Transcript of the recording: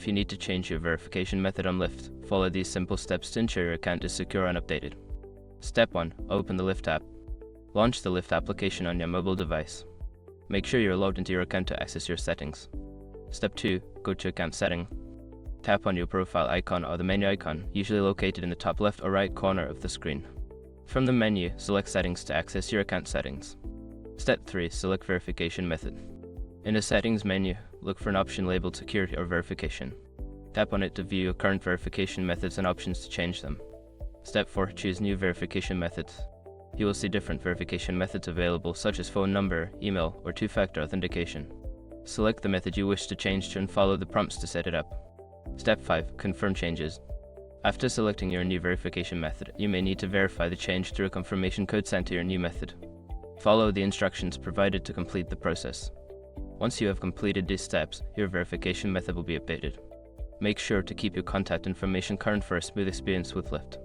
If you need to change your verification method on Lyft, follow these simple steps to ensure your account is secure and updated. Step 1. Open the Lyft app. Launch the Lyft application on your mobile device. Make sure you're logged into your account to access your settings. Step 2. Go to Account Setting. Tap on your profile icon or the menu icon, usually located in the top left or right corner of the screen. From the menu, select Settings to access your account settings. Step 3. Select Verification Method. In the Settings menu, look for an option labeled Security or Verification. Tap on it to view your current verification methods and options to change them. Step 4. Choose New Verification Methods. You will see different verification methods available, such as phone number, email, or two-factor authentication. Select the method you wish to change to and follow the prompts to set it up. Step 5. Confirm changes. After selecting your new verification method, you may need to verify the change through a confirmation code sent to your new method. Follow the instructions provided to complete the process. Once you have completed these steps, your verification method will be updated. Make sure to keep your contact information current for a smooth experience with Lyft.